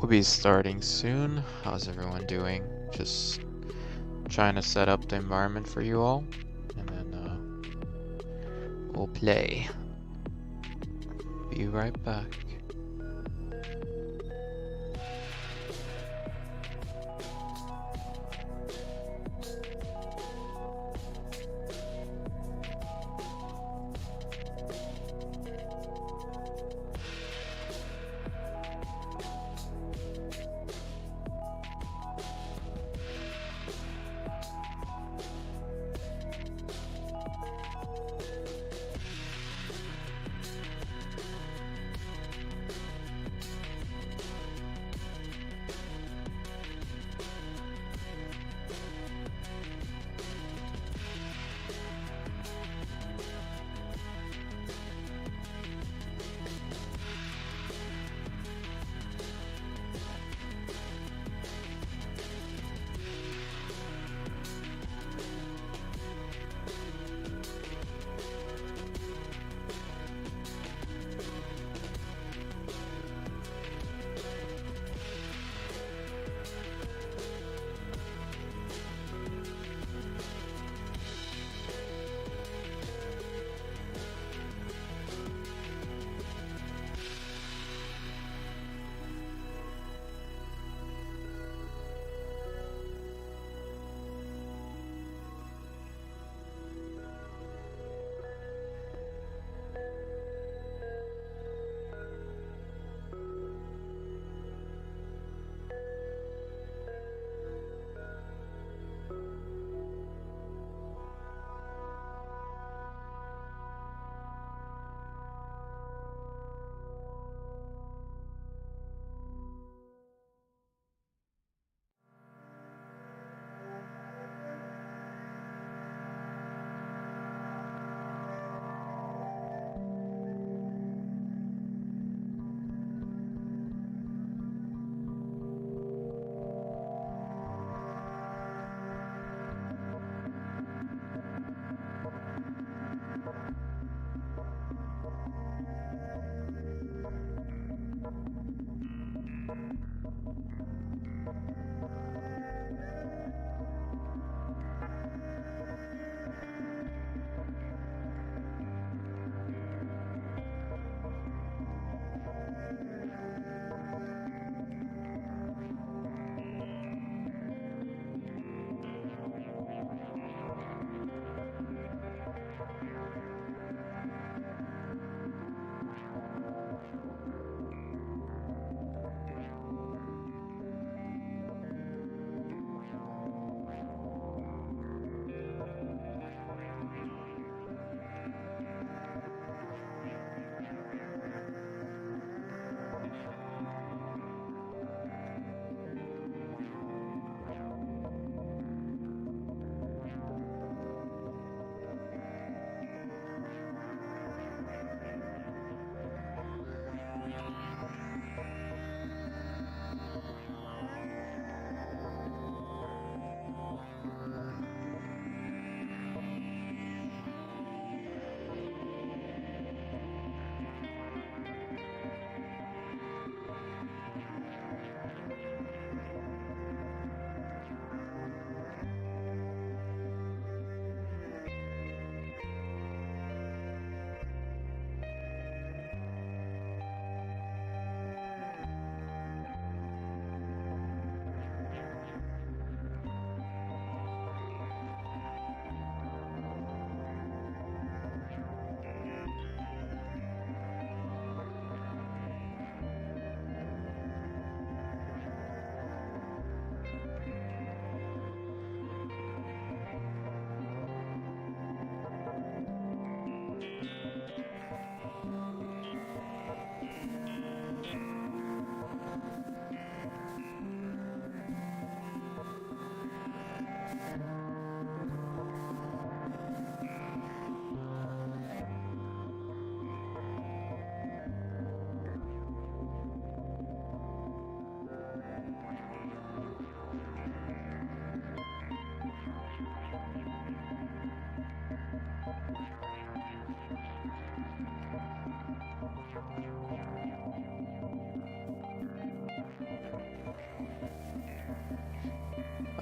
We'll be starting soon. How's everyone doing? Just trying to set up the environment for you all, and then we'll play. Be right back.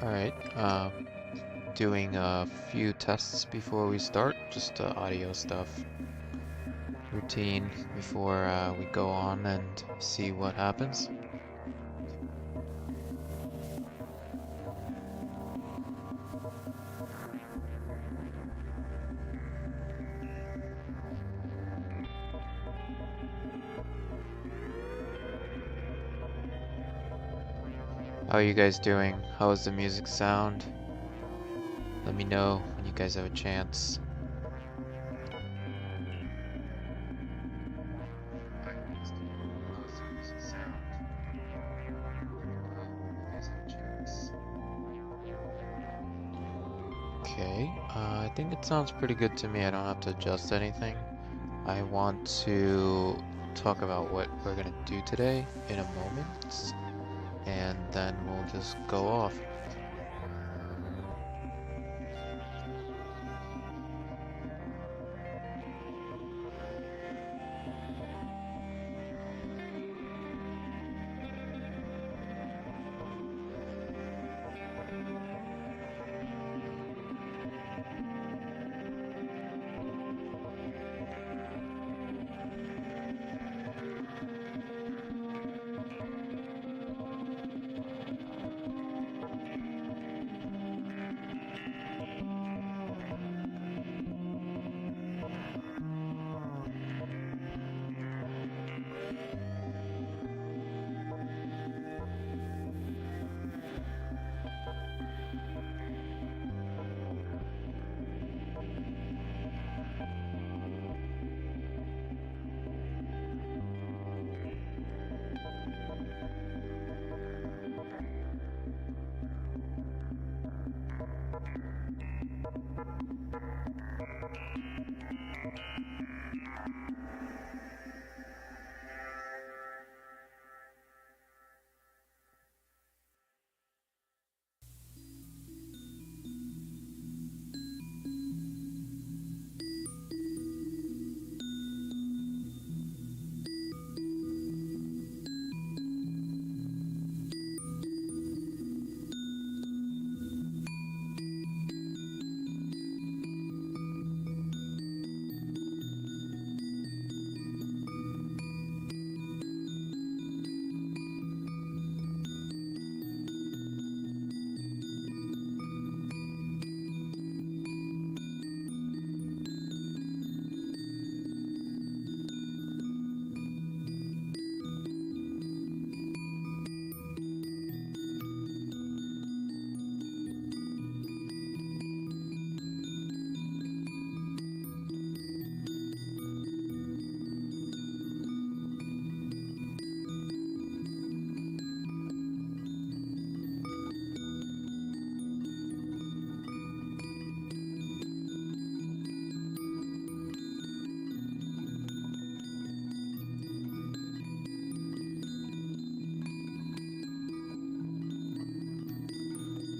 Alright, doing a few tests before we start, just audio stuff, routine before we go on and see what happens. How are you guys doing? How is the music sound? Let me know when you guys have a chance. Okay, I think it sounds pretty good to me. I don't have to adjust anything. I want to talk about what we're gonna do today in a moment, and then we'll just go off.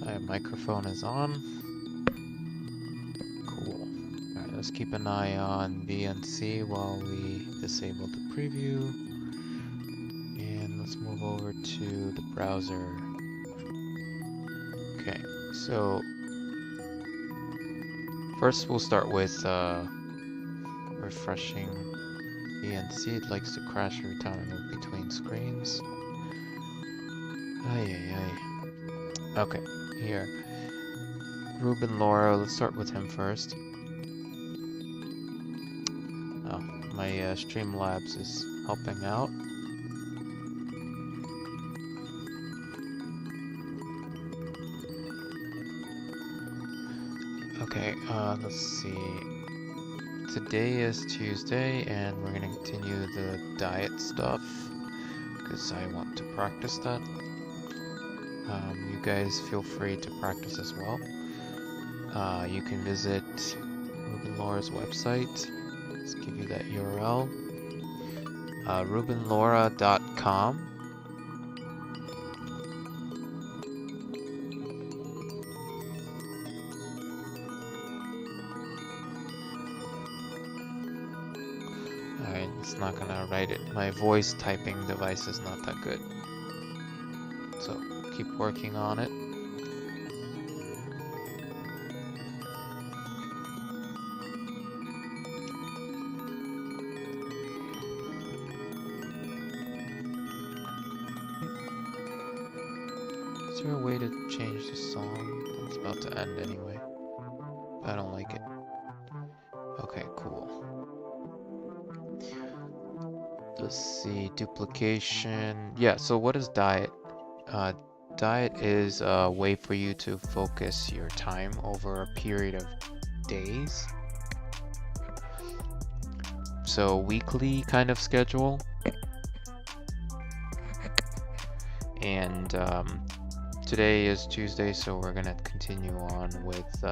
My microphone is on. Cool. Alright, let's keep an eye on VNC while we disable the preview. And let's move over to the browser. Okay, so first we'll start with refreshing VNC. It likes to crash every time I move between screens. Ay, ay, ay. Okay, here. Ruben Laura, let's start with him first. Oh, my Streamlabs is helping out. Okay, let's see. Today is Tuesday, and we're gonna continue the diet stuff, because I want to practice that. You guys feel free to practice as well. You can visit Ruben Laura's website. Let's give you that URL. rubenlaura.com. Alright, it's not gonna write it. My voice typing device is not that good. So keep working on it. Is there a way to change the song? It's about to end anyway. I don't like it. Okay, cool. Let's see, duplication. Yeah, so what is diet? Diet is a way for you to focus your time over a period of days. So weekly kind of schedule. And today is Tuesday, so we're gonna continue on with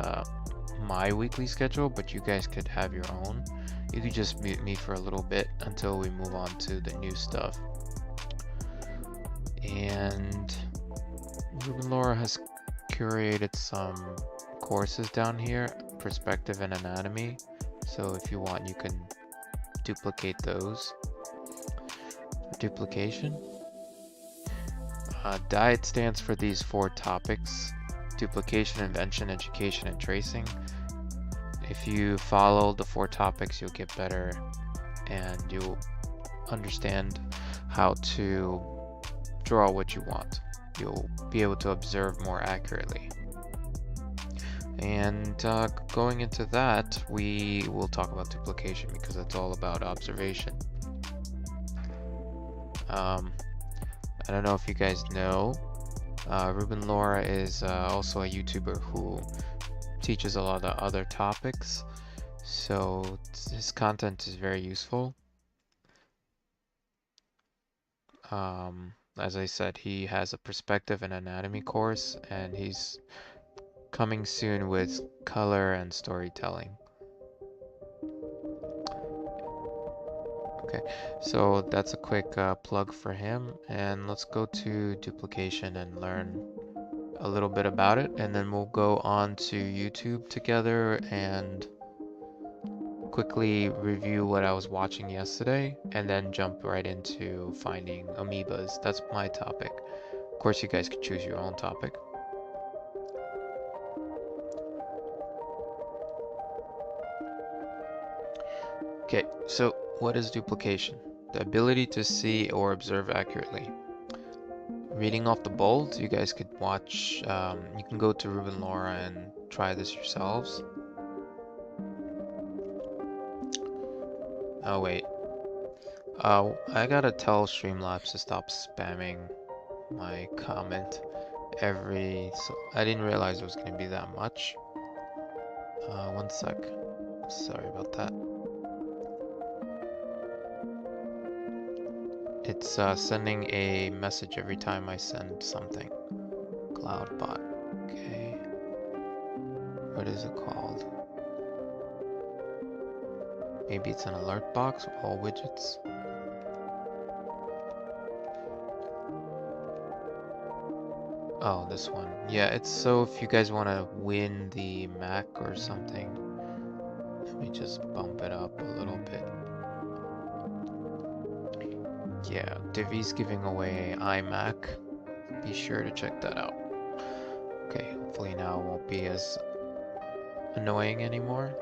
my weekly schedule, but you guys could have your own. You could just mute me for a little bit until we move on to the new stuff. And Ruben Laura has curated some courses down here, perspective and anatomy. So if you want, you can duplicate those. Duplication. Diet stands for these 4 topics: duplication, invention, education, and tracing. If you follow the 4 topics, you'll get better and you'll understand how to draw what you want. You'll be able to observe more accurately. And going into that, we will talk about duplication because it's all about observation. I don't know if you guys know, Ruben Laura is also a YouTuber who teaches a lot of other topics, so his content is very useful. As I said, he has a perspective and anatomy course, and he's coming soon with color and storytelling. Okay, so that's a quick plug for him, and let's go to duplication and learn a little bit about it, and then we'll go on to YouTube together and quickly review what I was watching yesterday, and then jump right into finding amoebas. That's my topic. Of course, you guys could choose your own topic. Okay, so what is duplication? The ability to see or observe accurately. Reading off the bold, you guys could watch, you can go to Ruben Laura and try this yourselves. Oh wait, I gotta tell Streamlabs to stop spamming my comment so I didn't realize it was gonna be that much. One sec, sorry about that. It's sending a message every time I send something. Cloudbot. Okay. What is it called? Maybe it's an alert box with all widgets. Oh, this one. Yeah, it's so if you guys want to win the Mac or something, let me just bump it up a little bit. Yeah, Divi's giving away iMac. Be sure to check that out. Okay, hopefully now it won't be as annoying anymore.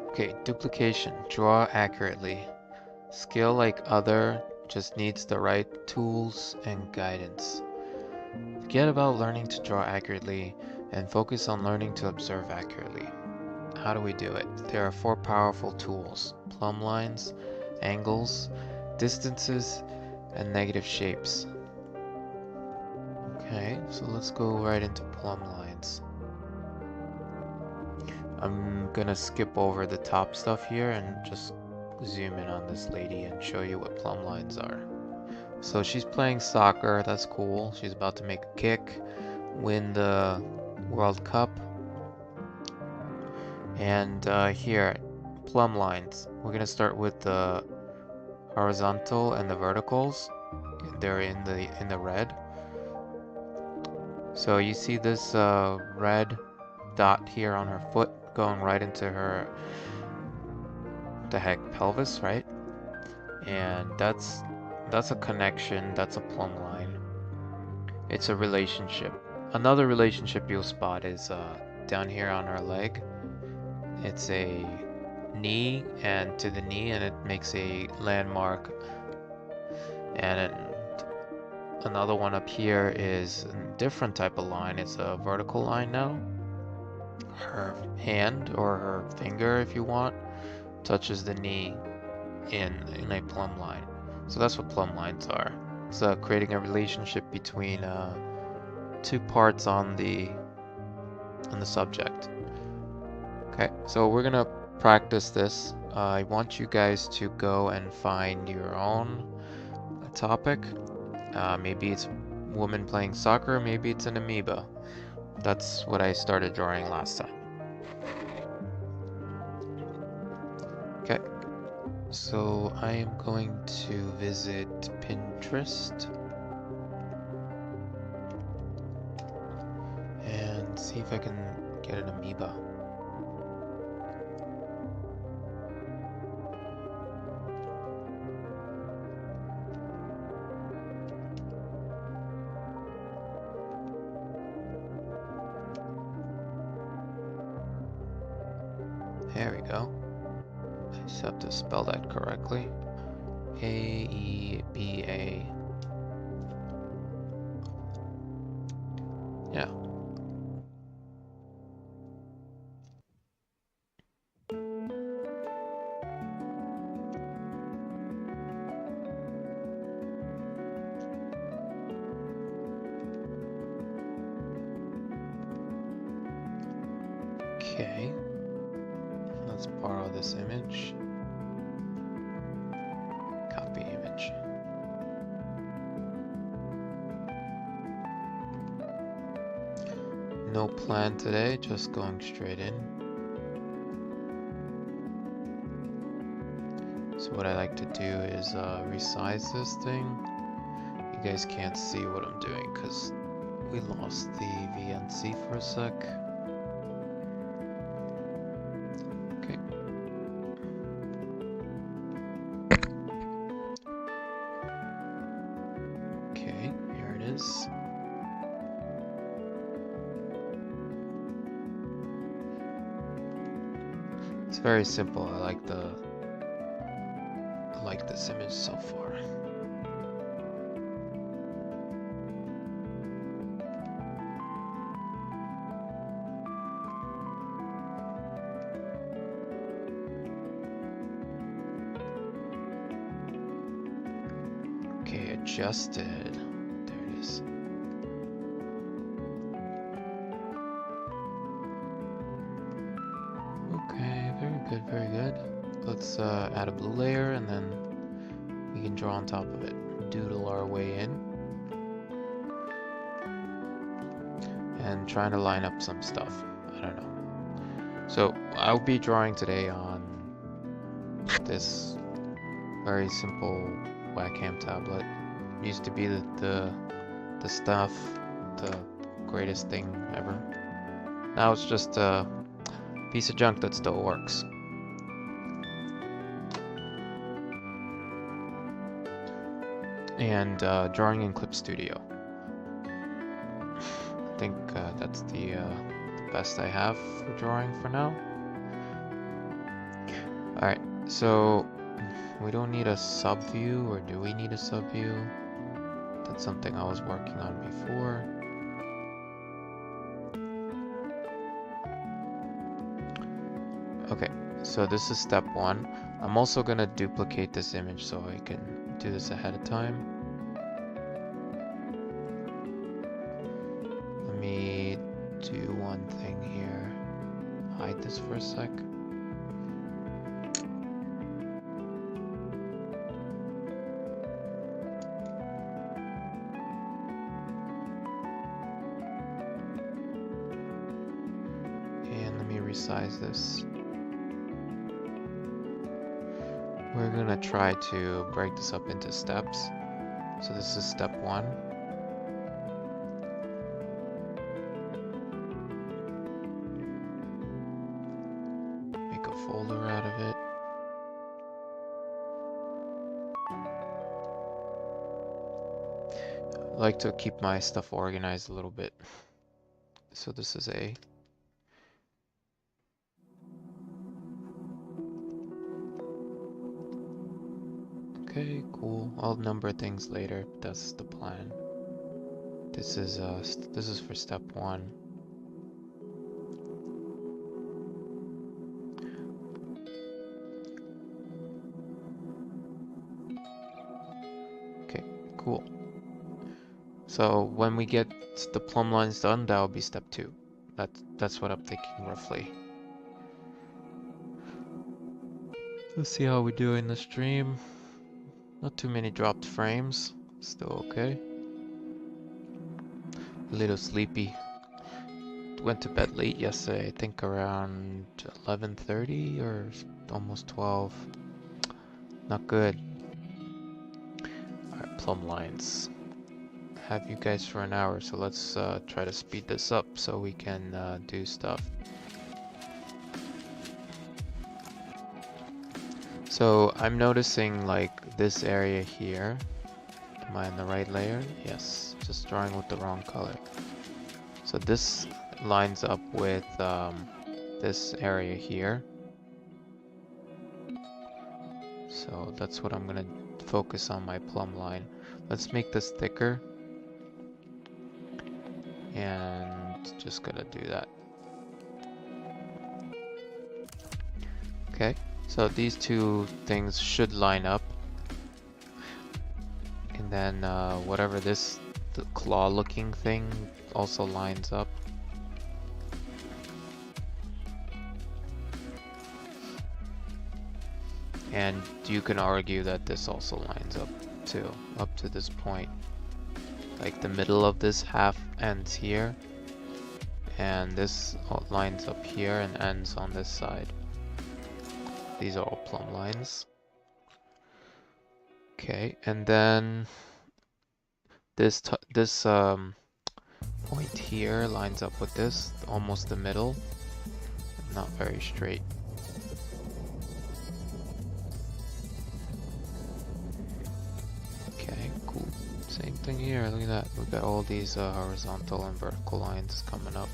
Okay, duplication. Draw accurately. Skill like other, just needs the right tools and guidance. Forget about learning to draw accurately and focus on learning to observe accurately. How do we do it? There are 4 powerful tools: plumb lines, angles, distances, and negative shapes. Okay, so let's go right into plumb lines. I'm gonna skip over the top stuff here and just zoom in on this lady and show you what plumb lines are. So she's playing soccer, that's cool. She's about to make a kick, win the World Cup. And here, plumb lines. We're gonna start with the horizontal and the verticals. They're in the red. So you see this red dot here on her foot going right into her, pelvis, right? And that's a connection, that's a plumb line. It's a relationship. Another relationship you'll spot is down here on her leg. It's a knee and to the knee, and it makes a landmark. And another one up here is a different type of line. It's a vertical line now. Her hand or her finger, if you want, touches the knee in a plumb line. So that's what plumb lines are. It's creating a relationship between two parts on the subject. Okay, so we're gonna practice this. I want you guys to go and find your own topic. Maybe it's woman playing soccer, maybe it's an amoeba. That's what I started drawing last time. Okay, so I am going to visit Pinterest and see if I can get an amoeba. There we go. I just have to spell that correctly. A-E-B-A. Yeah. Okay. Let's borrow this image. Copy image. No plan today, just going straight in. So what I like to do is resize this thing. You guys can't see what I'm doing because we lost the VNC for a sec. Okay. Okay, here it is. It's very simple. I like this image so far. Okay, adjusted. There it is. Okay, very good, very good. Let's add a blue layer and then we can draw on top of it. Doodle our way in. And trying to line up some stuff. I don't know. So I'll be drawing today on this very simple Wacom tablet. It used to be the stuff, the greatest thing ever. Now it's just a piece of junk that still works. And drawing in Clip Studio. I think that's the best I have for drawing for now. Alright, so we don't need a sub view, or do we need a sub view? That's something I was working on before. Okay, so this is step one. I'm also gonna duplicate this image so I can do this ahead of time. Let me do one thing here. Hide this for a sec. And let me resize this. We're gonna try to break this up into steps. So this is step one. Make a folder out of it. I like to keep my stuff organized a little bit. So this is A. Okay, cool. I'll number things later. That's the plan. This is for step 1. Okay, cool. So when we get the plumb lines done, that will be step 2. That's what I'm thinking roughly. Let's see how we do in the stream. Not too many dropped frames. Still okay. A little sleepy. Went to bed late yesterday, I think around 11:30 or almost 12. Not good. Alright, plumb lines. Have you guys for an hour, so let's try to speed this up so we can do stuff. So I'm noticing like this area here. Am I in the right layer? Yes, just drawing with the wrong color. So this lines up with this area here. So that's what I'm gonna focus on my plumb line. Let's make this thicker. And just gonna do that. Okay, so these two things should line up. And then whatever this the claw looking thing also lines up. And you can argue that this also lines up too, up to this point. Like the middle of this half ends here, and this lines up here and ends on this side. These are all plumb lines. Okay, and then this point here lines up with this, almost the middle, not very straight. Okay, cool. Same thing here, look at that. We've got all these horizontal and vertical lines coming up.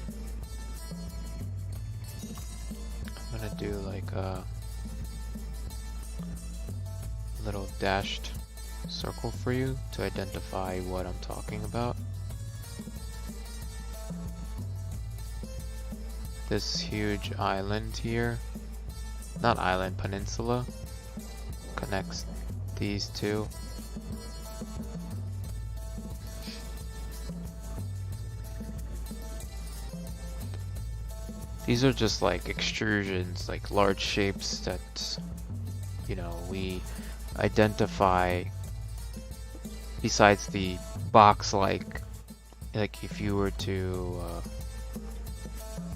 I'm gonna do like a little dashed circle for you to identify what I'm talking about. This huge island here, not island, peninsula, connects these two. These are just like extrusions, like large shapes that, you know, we identify besides the box like if you were to,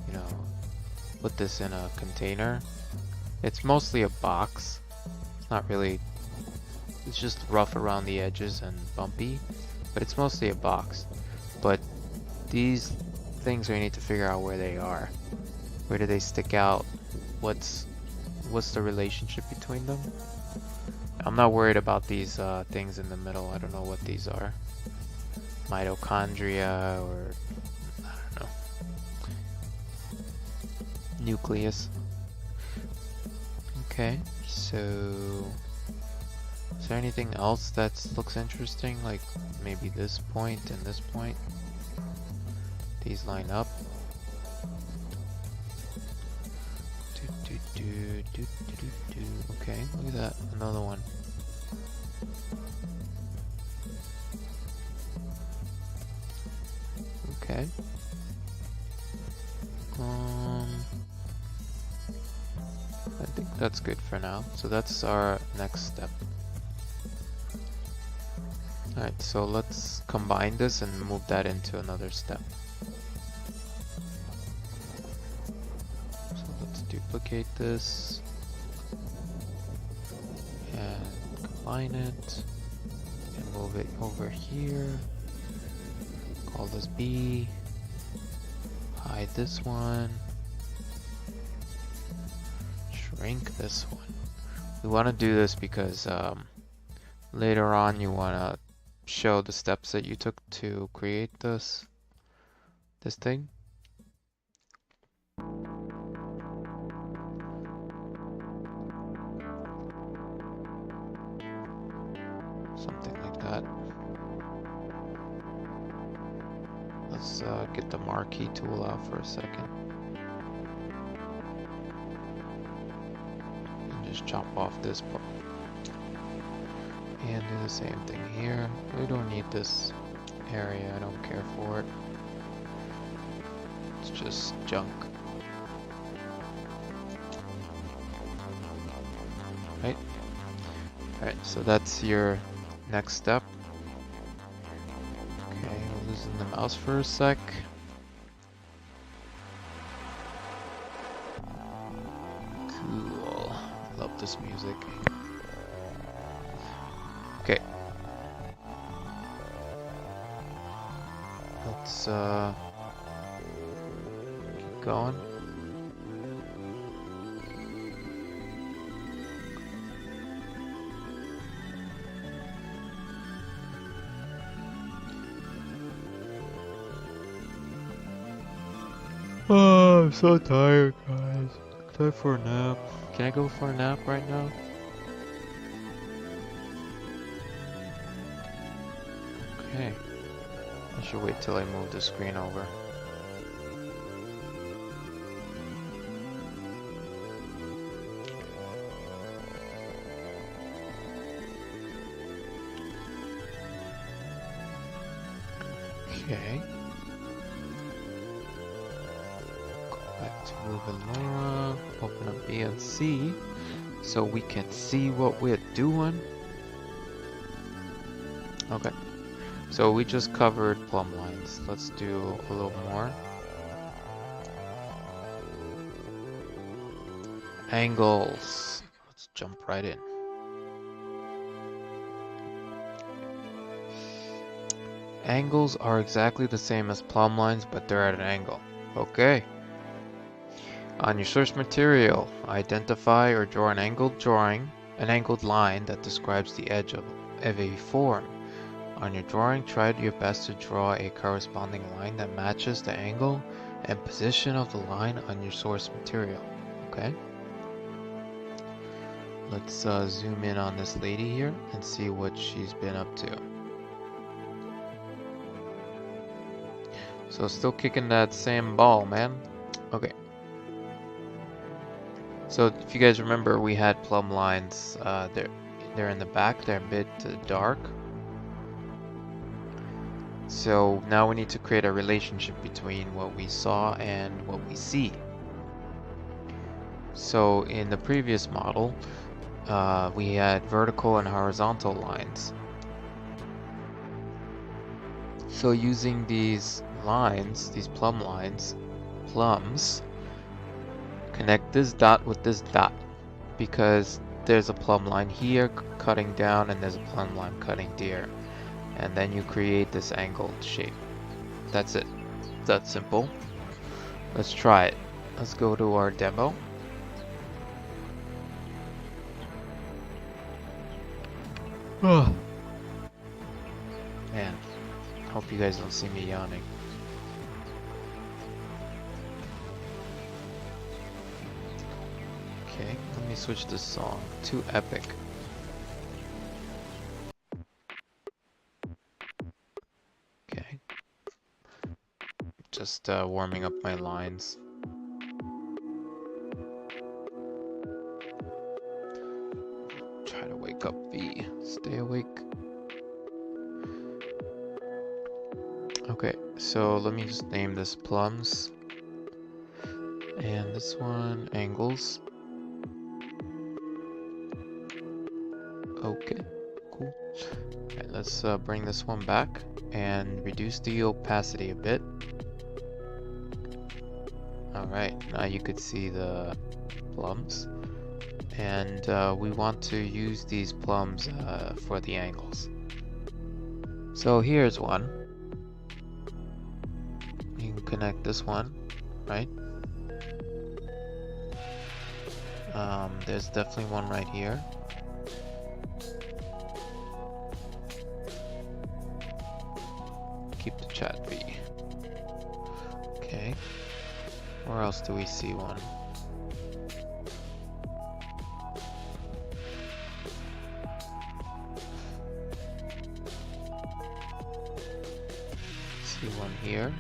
you know, put this in a container, it's mostly a box. It's not really, it's just rough around the edges and bumpy, but it's mostly a box. But these things we need to figure out where they are. Where do they stick out? What's the relationship between them? I'm not worried about these things in the middle. I don't know what these are. Mitochondria or I don't know. Nucleus. Okay, so is there anything else that looks interesting? Like maybe this point and this point? These line up. Okay, look at that, another one. Okay. I think that's good for now. So that's our next step. Alright, so let's combine this and move that into another step. So let's duplicate this and combine it and move it over here. Call this B. Hide this one. Shrink this one. We want to do this because later on you want to show the steps that you took to create this thing. Something like that. Let's get the marquee tool out for a second. And just chop off this part. And do the same thing here. We don't need this area, I don't care for it. It's just junk. Right? Alright, so that's your next step. Okay, we're losing the mouse for a sec. Cool. Love this music. Okay. Let's keep going. Oh, I'm so tired, guys. Time for a nap. Can I go for a nap right now? Okay. I should wait till I move the screen over. Okay. Back to Rubalora, open up BLC so we can see what we're doing. Okay, so we just covered plumb lines. Let's do a little more. Angles. Let's jump right in. Angles are exactly the same as plumb lines, but they're at an angle. Okay. On your source material, identify or draw an angled line that describes the edge of a form. On your drawing, try your best to draw a corresponding line that matches the angle and position of the line on your source material. Okay? Let's zoom in on this lady here and see what she's been up to. So still kicking that same ball, man. Okay. So if you guys remember, we had plumb lines. They're in the back. They're a bit dark. So now we need to create a relationship between what we saw and what we see. So in the previous model, we had vertical and horizontal lines. So using these lines, these plumb lines, plums, connect this dot with this dot, because there's a plumb line here cutting down and there's a plumb line cutting there, and then you create this angled shape. That's it. That's simple. Let's try it. Let's go to our demo. Oh man, hope you guys don't see me yawning. Okay, let me switch this song to Epic. Okay. Just warming up my lines. Try to wake up V. Stay awake. Okay, so let me just name this plums. And this one angles. Okay, cool. Okay, let's bring this one back and reduce the opacity a bit. Alright, now you could see the plums. And we want to use these plums for the angles. So here's one. You can connect this one, right? There's definitely one right here. Keep the chat B. Okay. Where else do we see one? See one here.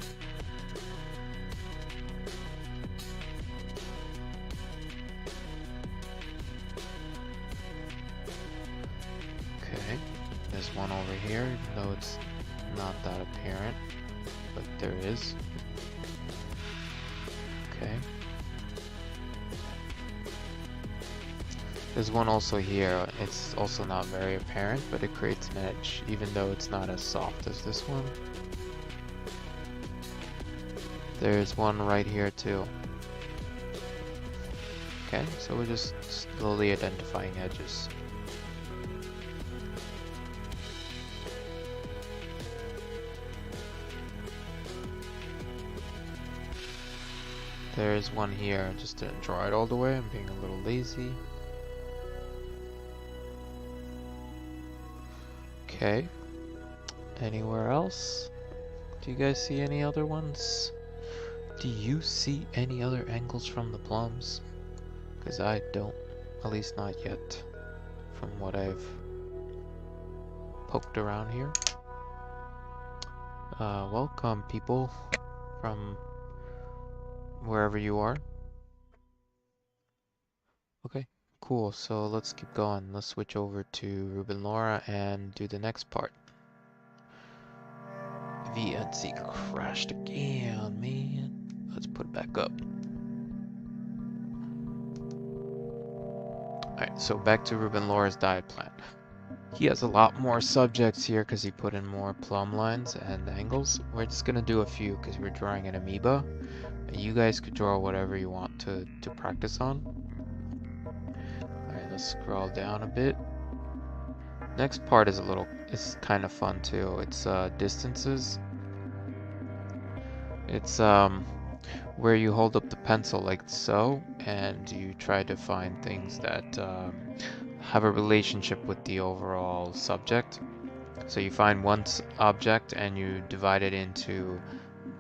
Okay, there's one over here, even though it's not that apparent, but there is. Okay. There's one also here. It's also not very apparent, but it creates an edge, even though it's not as soft as this one. There's one right here too. Okay, so we're just slowly identifying edges. There's one here. I just didn't draw it all the way. I'm being a little lazy. Okay. Anywhere else? Do you guys see any other ones? Do you see any other angles from the plums? Because I don't. At least not yet. From what I've poked around here. Welcome people from wherever you are. Okay, cool. So let's keep going. Let's switch over to Ruben Laura and do the next part. VNC crashed again, man. Let's put it back up. Alright, so back to Ruben Laura's diet plan. He has a lot more subjects here because he put in more plumb lines and angles. We're just going to do a few because we're drawing an amoeba. You guys could draw whatever you want to practice on. Alright, let's scroll down a bit. Next part is it's kind of fun too. It's distances. It's where you hold up the pencil like so, and you try to find things that have a relationship with the overall subject. So you find one object and you divide it into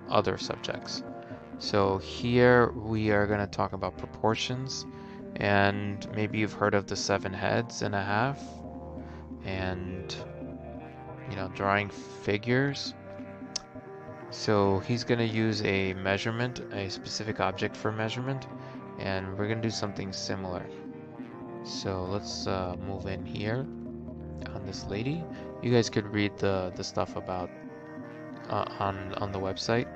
other subjects. So here we are going to talk about proportions, and maybe you've heard of the 7 heads and a half, and you know, drawing figures. So he's going to use a measurement, a specific object for measurement, and we're going to do something similar. So let's move in here on this lady. You guys could read the stuff about on the website,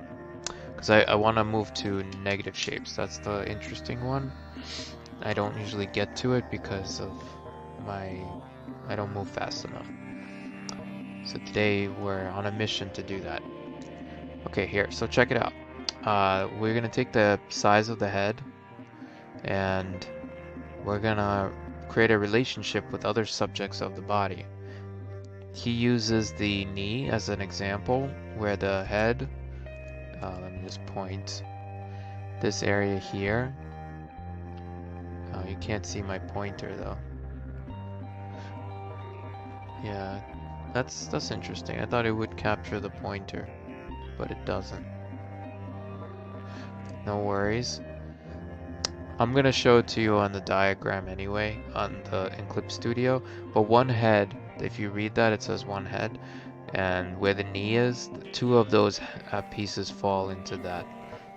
because I want to move to negative shapes. That's the interesting one. I don't usually get to it because of I don't move fast enough. So today we're on a mission to do that. Okay, here, so check it out. We're gonna take the size of the head and we're gonna create a relationship with other subjects of the body. He uses the knee as an example, where the head, let me just point this area here. You can't see my pointer though. Yeah, that's interesting. I thought it would capture the pointer, but it doesn't. No worries. I'm gonna show it to you on the diagram anyway, in Clip Studio. But one head, if you read that, it says one head, and where the knee is, 2 of those pieces fall into that.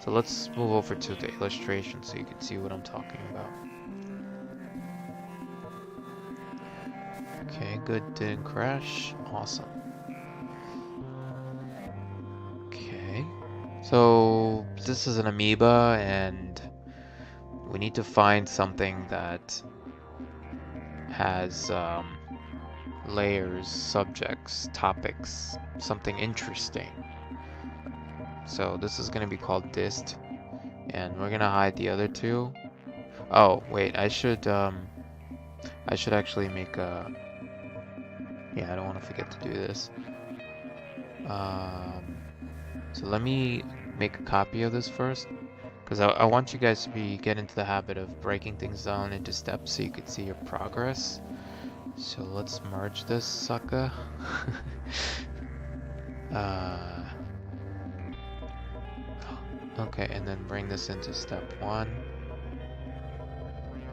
So let's move over to the illustration so you can see what I'm talking about. Okay, good, didn't crash. Awesome. Okay, so this is an amoeba, and we need to find something that has layers, subjects, topics, something interesting. So this is going to be called dist, and we're going to hide the other 2. Oh, wait, I should actually make a... Yeah, I don't want to forget to do this. So let me make a copy of this first, because I want you guys to get into the habit of breaking things down into steps so you can see your progress. So let's merge this sucker. Okay, and then bring this into step 1.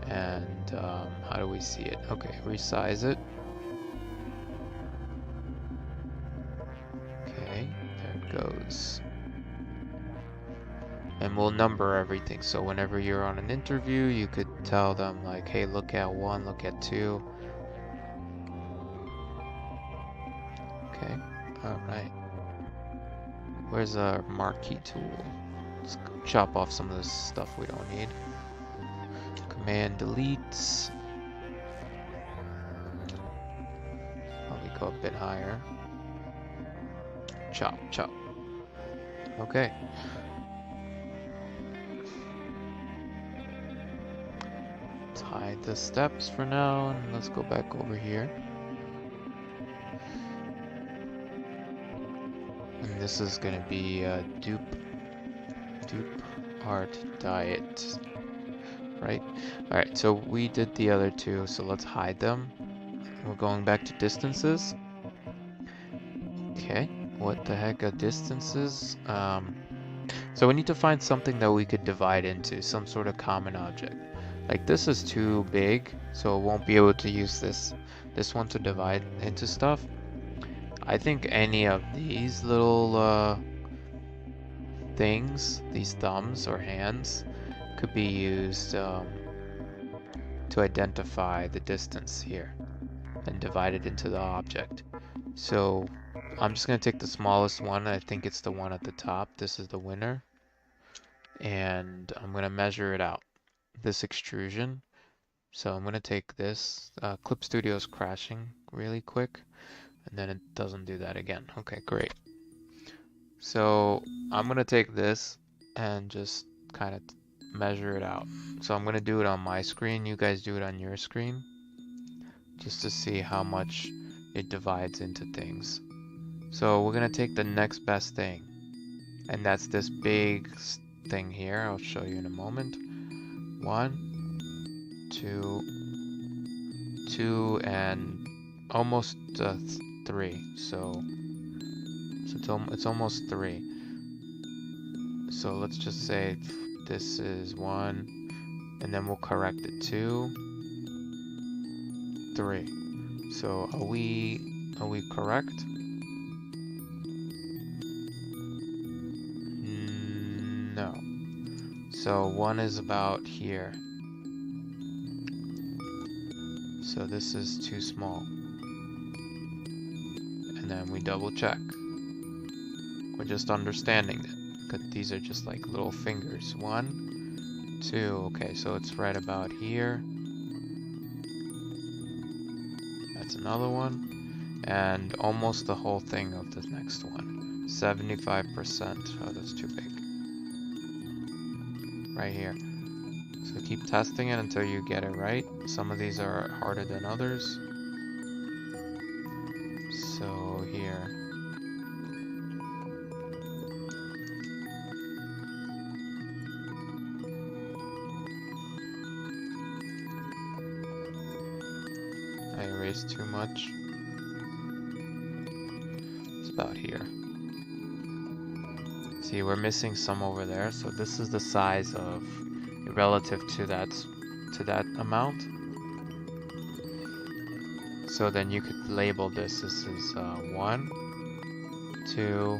And how do we see it? Okay, resize it. Okay, there it goes. And we'll number everything. So whenever you're on an interview, you could tell them like, hey, look at 1, look at 2. Okay, alright. Where's our marquee tool? Let's chop off some of this stuff we don't need. Command delete. Probably go a bit higher. Chop, chop. Okay. Let's hide the steps for now, and let's go back over here. And this is gonna be dupe art diet, right? All right, so we did the other two, so let's hide them. We're going back to distances. Okay, what the heck are distances? So we need to find something that we could divide into, some sort of common object. Like this is too big, so it won't be able to use this one to divide into stuff. I think any of these little things, these thumbs or hands, could be used to identify the distance here and divide it into the object. So I'm just going to take the smallest one. I think it's the one at the top. This is the winner. And I'm going to measure it out, this extrusion. So I'm going to take this. Clip Studio is crashing really quick. And then it doesn't do that again. Okay, great. So I'm going to take this and just kind of measure it out. So I'm going to do it on my screen. You guys do it on your screen. Just to see how much it divides into things. So we're going to take the next best thing. And that's this big thing here. I'll show you in a moment. 1, 2, and almost 3. So it's almost 3. So let's just say this is 1, and then we'll correct it 2, 3. So are we correct? No. So 1 is about here. So this is too small. And then we double check. We're just understanding it, because these are just like little fingers. 1, 2, okay, so it's right about here. That's another one. And almost the whole thing of the next one. 75%. Oh, that's too big. Right here. So keep testing it until you get it right. Some of these are harder than others. So here. I erased too much. It's about here. See, we're missing some over there, so this is the size of relative to that amount. So then you could label this. This is 1, 2,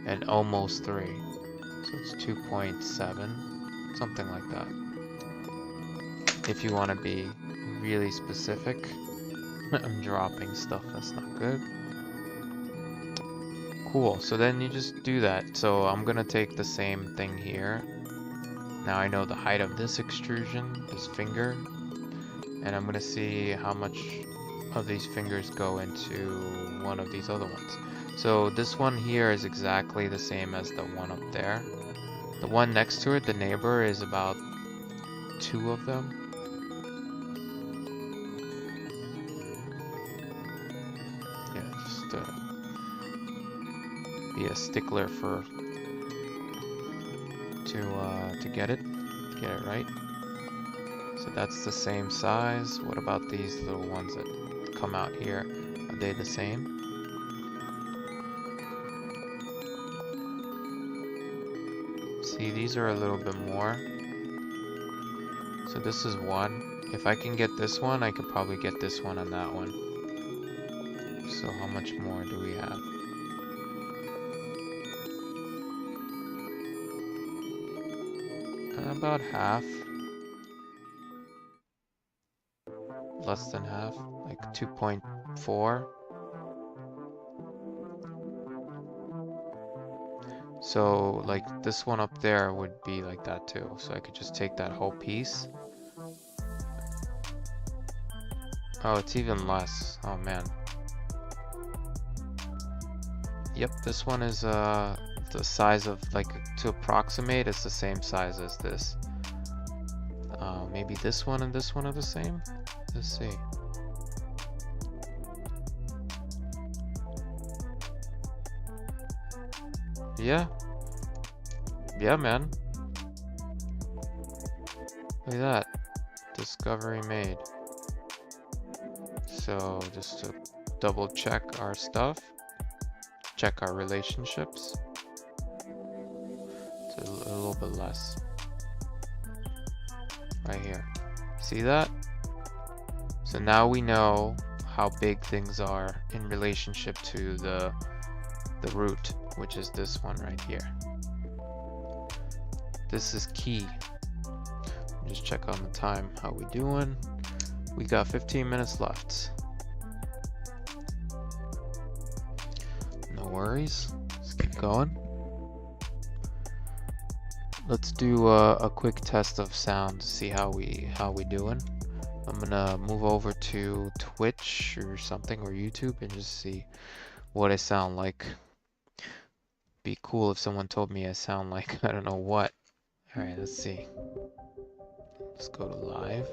and almost 3. So it's 2.7, something like that. If you want to be really specific. I'm dropping stuff, that's not good. Cool, so then you just do that. So I'm gonna take the same thing here. Now I know the height of this extrusion, this finger, and I'm gonna see how much of these fingers go into one of these other ones. So this one here is exactly the same as the one up there. The one next to it, the neighbor, is about 2 of them. Be a stickler for to get it right. So that's the same size. What about these little ones that come out here? Are they the same? See, these are a little bit more. So this is 1. If I can get this one, I could probably get this one and that one. So how much more do we have? About half. Less than half, like 2.4. So like this one up there would be like that too. So I could just take that whole piece. Oh, it's even less. Oh man. Yep, this one is the size of, like, to approximate, it's the same size as this. Maybe this one and this one are the same? Let's see. Yeah. Yeah, man. Look at that. Discovery made. So just to double check our stuff, check our relationships. It's a little bit less. Right here. See that? So now we know how big things are in relationship to the root, which is this one right here. This is key. Just check on the time. How we doing? We got 15 minutes left. No worries. Let's keep going. Let's do a quick test of sound to see how we doing. I'm gonna move over to Twitch or something, or YouTube, and just see what I sound like. Be cool if someone told me I sound like I don't know what. All right, let's see. Let's go to live.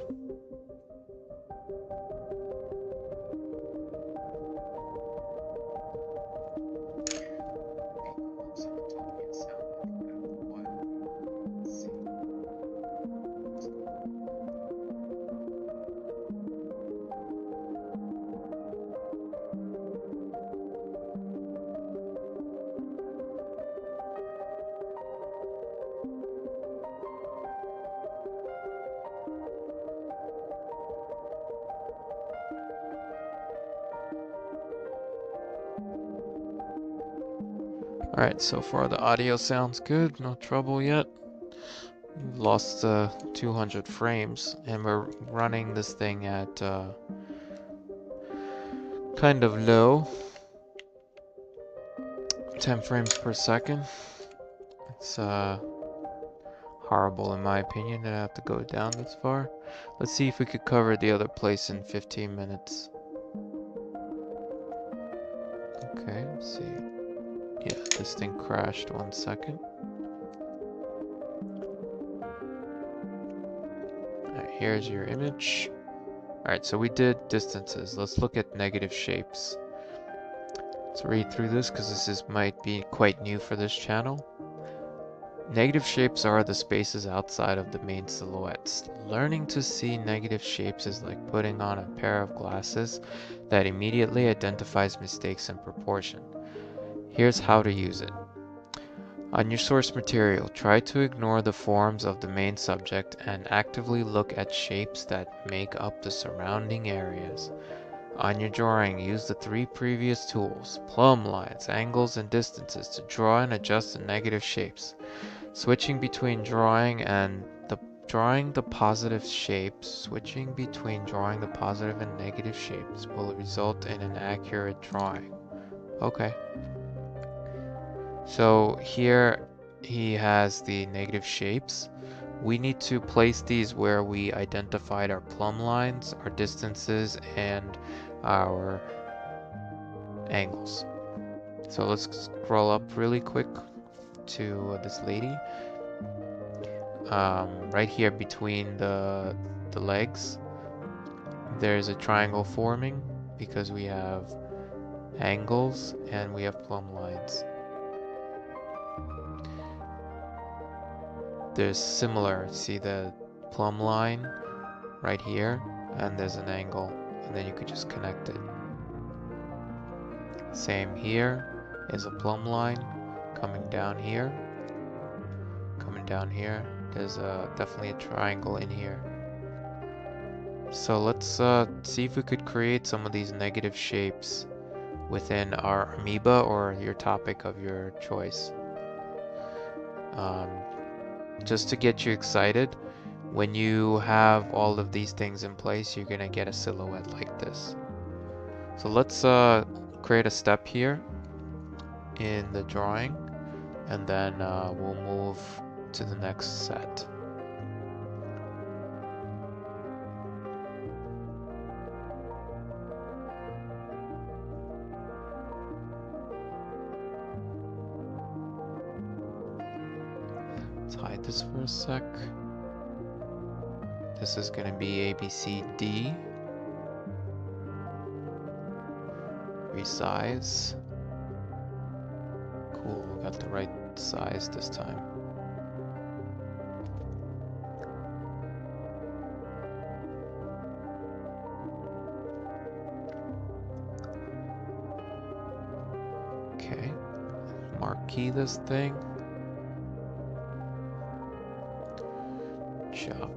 Alright, so far the audio sounds good, no trouble yet. We've lost 200 frames, and we're running this thing at kind of low. 10 frames per second. It's horrible in my opinion that I have to go down this far. Let's see if we could cover the other place in 15 minutes. Okay, let's see. Yeah, this thing crashed 1 second. Alright, here's your image. Alright, so we did distances. Let's look at negative shapes. Let's read through this because this might be quite new for this channel. Negative shapes are the spaces outside of the main silhouettes. Learning to see negative shapes is like putting on a pair of glasses that immediately identifies mistakes in proportion. Here's how to use it. On your source material, try to ignore the forms of the main subject and actively look at shapes that make up the surrounding areas. On your drawing, use the 3 previous tools, plumb lines, angles, and distances to draw and adjust the negative shapes. Switching between drawing the positive shapes and negative shapes will result in an accurate drawing. Okay. So here he has the negative shapes. We need to place these where we identified our plumb lines, our distances, and our angles. So let's scroll up really quick to this lady. Right here between the legs, there's a triangle forming because we have angles and we have plumb lines. There's similar, see the plumb line right here, and there's an angle, and then you could just connect it. Same here is a plumb line coming down here. There's definitely a triangle in here. So let's see if we could create some of these negative shapes within our amoeba or your topic of your choice. just to get you excited, when you have all of these things in place, you're gonna get a silhouette like this. So let's create a step here in the drawing, and then we'll move to the next set. Let's hide this for a sec. This is gonna be A, B, C, D. Resize. Cool, we got the right size this time. Okay, marquee this thing. Chop.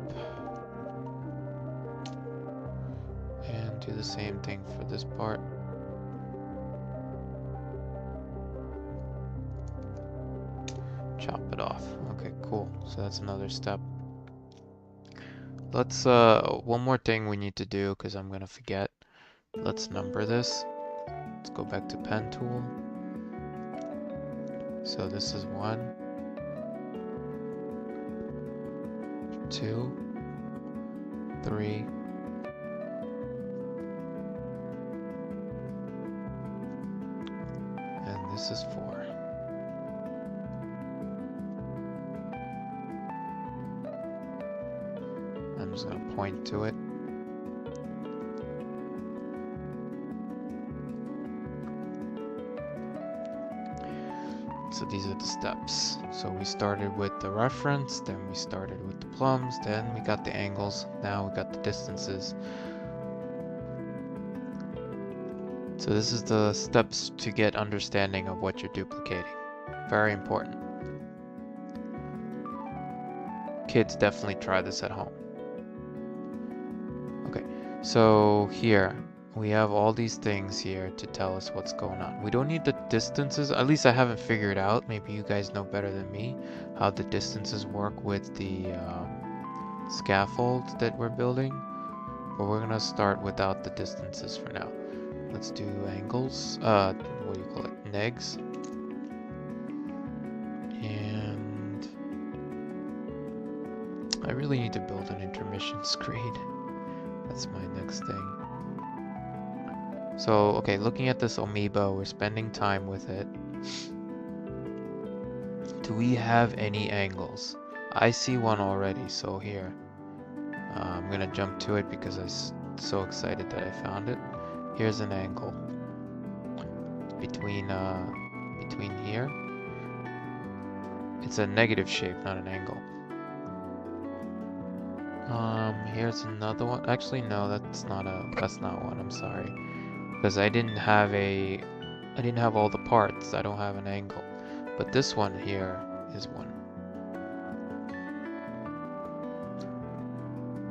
And do the same thing for this part. Chop it off. Okay, cool. So that's another step. Let's, one more thing we need to do, because I'm gonna forget. Let's number this. Let's go back to pen tool. So this is 1, 2, 3, and this is 4. I'm just gonna point to it. So these are the steps. So we started with the reference, then we started with the plums, then we got the angles, now we got the distances. So this is the steps to get understanding of what you're duplicating. Very important. Kids, definitely try this at home. Okay, so here we have all these things here to tell us what's going on. We don't need the distances, at least I haven't figured out. Maybe you guys know better than me how the distances work with the scaffold that we're building. But we're gonna start without the distances for now. Let's do angles, what do you call it, negs. And I really need to build an intermission screen. That's my next thing. So, okay, looking at this amoeba, we're spending time with it. Do we have any angles? I see one already, so here. I'm gonna jump to it because I'm so excited that I found it. Here's an angle. Between here. It's a negative shape, not an angle. Here's another one. Actually, no, that's not one, I'm sorry. Because I didn't have all the parts. I don't have an angle. But this one here is one.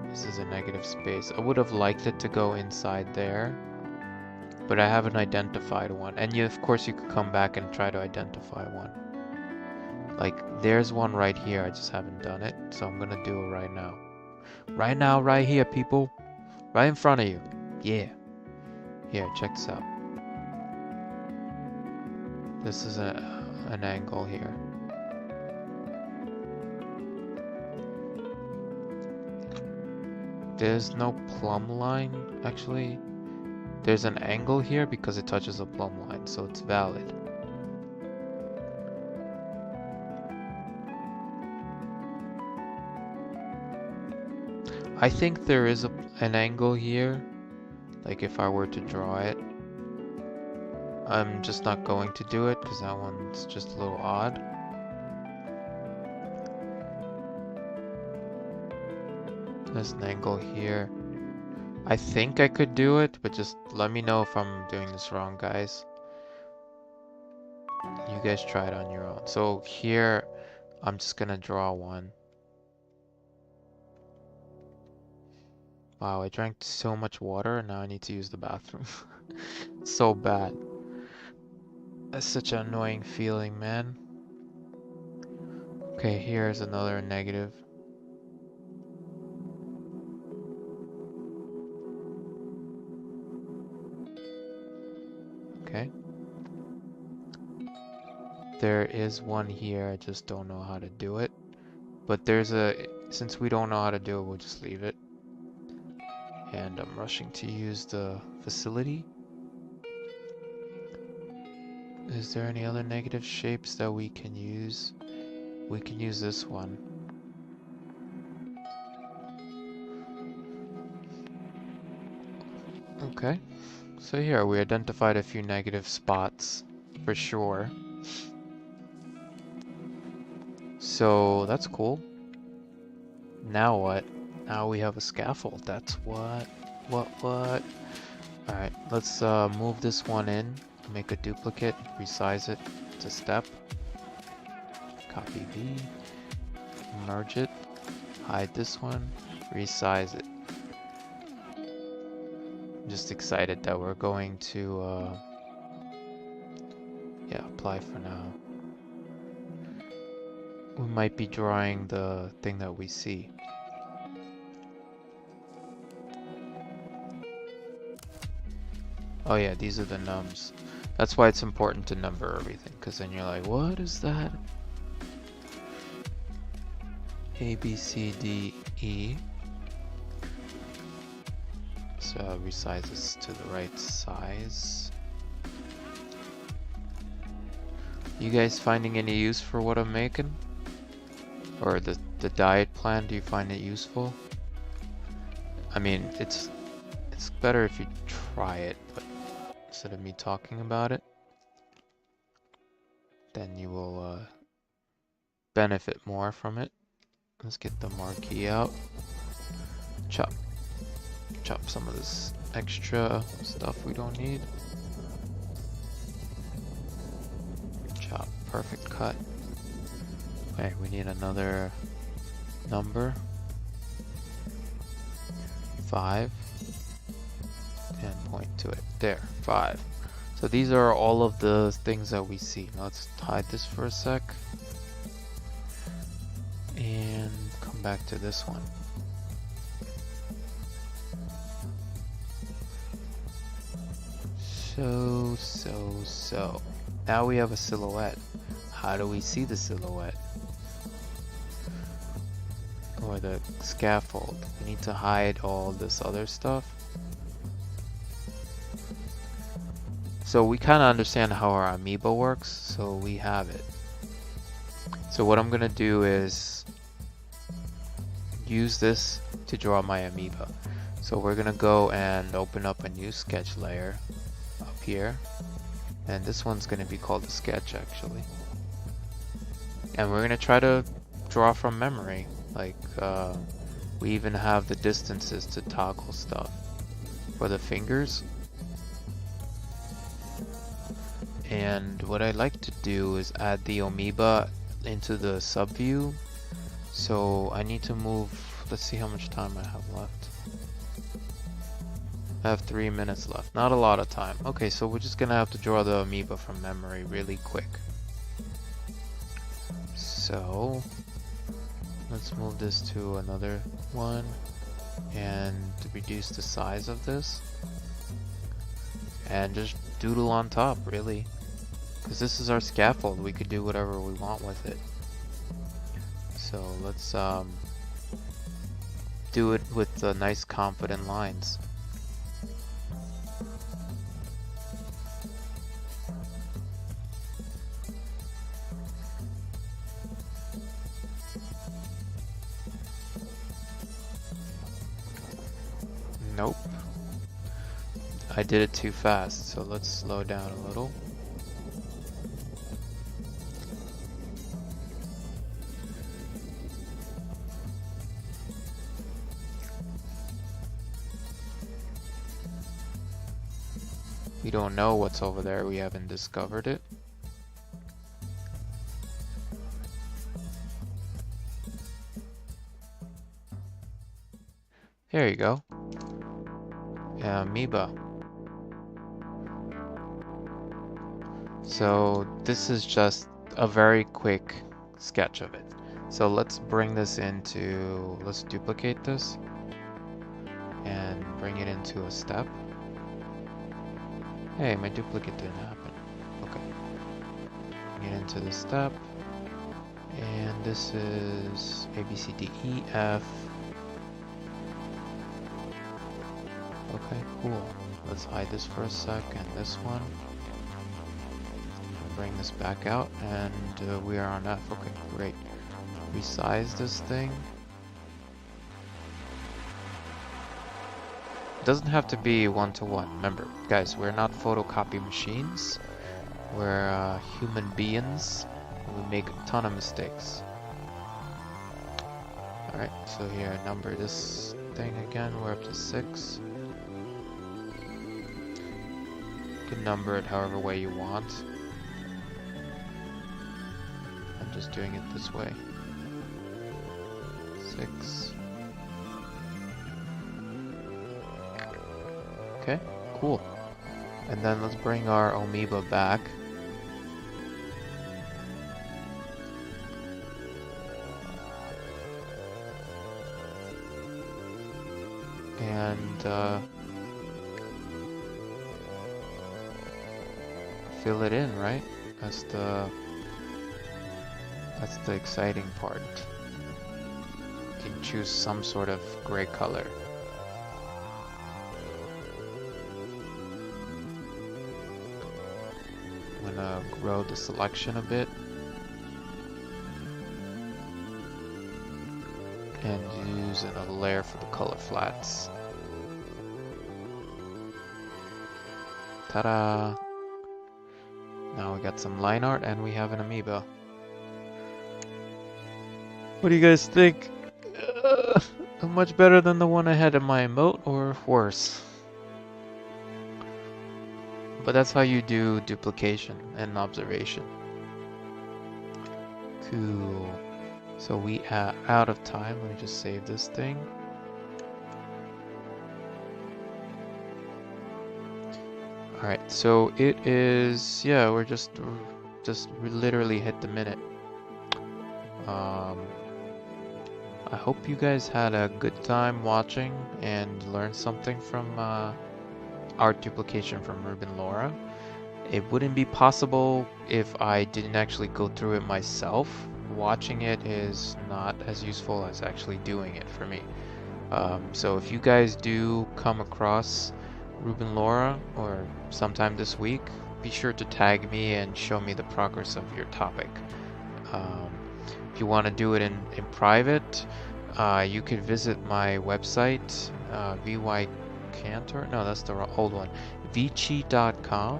This is a negative space. I would have liked it to go inside there, but I haven't identified one. And of course you could come back and try to identify one. Like, there's one right here, I just haven't done it, so I'm gonna do it right now. Right now, right here, people. Right in front of you. Yeah. Here, check this out. This is an angle here. There's no plumb line, actually. There's an angle here because it touches a plumb line, so it's valid. I think there is an angle here, like if I were to draw it. I'm just not going to do it because that one's just a little odd. There's an angle here. I think I could do it, but just let me know if I'm doing this wrong, guys. You guys try it on your own. So here, I'm just gonna draw one. Wow, I drank so much water and now I need to use the bathroom. It's so bad. That's such an annoying feeling, man. Okay, here's another negative. Okay. There is one here, I just don't know how to do it. But since we don't know how to do it, we'll just leave it. And I'm rushing to use the facility. Is there any other negative shapes that we can use? We can use this one. Okay. So here, we identified a few negative spots, for sure. So, that's cool. Now what? Now we have a scaffold. That's what? What? Alright, let's move this one in, make a duplicate, resize it to step. Copy V, merge it, hide this one, resize it. I'm just excited that we're going to, yeah, apply for now. We might be drawing the thing that we see. Oh yeah, these are the nums. That's why it's important to number everything, because then you're like, what is that? A, B, C, D, E. So resize this to the right size. You guys finding any use for what I'm making? Or the diet plan, do you find it useful? I mean, it's better if you try it, but instead of me talking about it, then you will benefit more from it. Let's get the marquee out. Chop some of this extra stuff we don't need. Chop, perfect cut. Okay, we need another number. 5. And point to it. There, 5. So these are all of the things that we see. Now let's hide this for a sec. And come back to this one. So. Now we have a silhouette. How do we see the silhouette? Or the scaffold. We need to hide all this other stuff. So we kind of understand how our amoeba works, so we have it. So what I'm gonna do is use this to draw my amoeba. So we're gonna go and open up a new sketch layer up here. And this one's gonna be called a sketch actually. And we're gonna try to draw from memory. Like we even have the distances to toggle stuff for the fingers. And what I like to do is add the amoeba into the subview. So I need to move, let's see how much time I have left. I have 3 minutes left, not a lot of time. Okay, so we're just gonna have to draw the amoeba from memory really quick. So let's move this to another one and reduce the size of this. And just doodle on top, really. Because this is our scaffold, we could do whatever we want with it. So let's do it with the nice confident lines. Nope. I did it too fast, so let's slow down a little. We don't know what's over there, we haven't discovered it. There you go. Amoeba. So this is just a very quick sketch of it. So let's bring this into, let's duplicate this and bring it into a step. Hey, my duplicate didn't happen. Okay. Bring it into the step. And this is A, B, C, D, E, F. Okay, cool. Let's hide this for a sec, and this one. Bring this back out, and we are on F. Okay, great. Resize this thing. It doesn't have to be one-to-one. Remember, guys, we're not photocopy machines. We're human beings. We make a ton of mistakes. Alright, so here, number this thing again. We're up to 6. You can number it however way you want. I'm just doing it this way. 6. Okay, cool. And then let's bring our amoeba back. And fill it in, right? That's the exciting part. You can choose some sort of gray color. I'm gonna grow the selection a bit. And use another layer for the color flats. Ta-da! Now we got some line art and we have an amoeba. What do you guys think? Much better than the one I had in my emote, or worse? But that's how you do duplication and observation. Cool. So we are out of time. Let me just save this thing. Alright, so it is, yeah, we're just literally hit the minute. I hope you guys had a good time watching and learned something from art duplication from Ruben Laura. It wouldn't be possible if I didn't actually go through it myself. Watching it is not as useful as actually doing it for me. So if you guys do come across Ruben Laura or sometime this week, be sure to tag me and show me the progress of your topic. If you want to do it in private, you could visit my website, vycantor, no, that's the old one, vchi.com.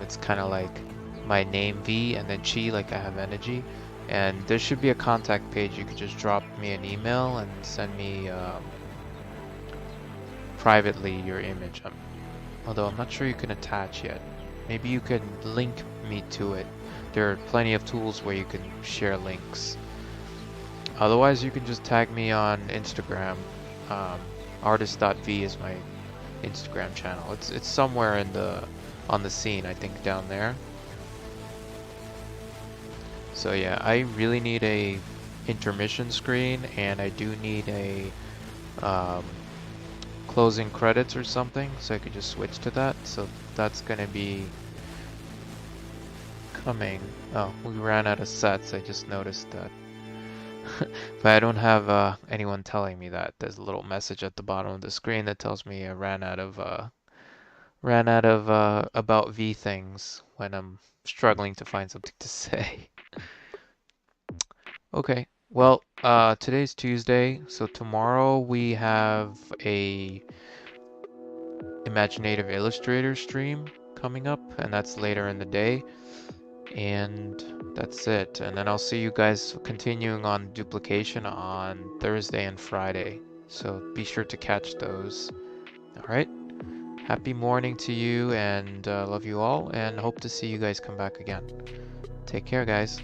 It's kind of like my name V and then chi, like I have energy. And there should be a contact page. You could just drop me an email and send me privately your image. Although I'm not sure you can attach yet. Maybe you can link me to it. There are plenty of tools where you can share links. Otherwise, you can just tag me on Instagram. Artist.v is my Instagram channel. It's somewhere in on the scene, I think, down there. So yeah, I really need a intermission screen, and I do need a closing credits or something, so I could just switch to that. So that's gonna be coming. Oh, we ran out of sets. I just noticed that. But I don't have anyone telling me that. There's a little message at the bottom of the screen that tells me I ran out of about V things when I'm struggling to find something to say. Okay, well, today's Tuesday, so tomorrow we have a Imaginative Illustrator stream coming up, and that's later in the day. And that's it. And then I'll see you guys continuing on duplication on Thursday and Friday. So be sure to catch those. All right. Happy morning to you, and love you all, and hope to see you guys come back again. Take care, guys.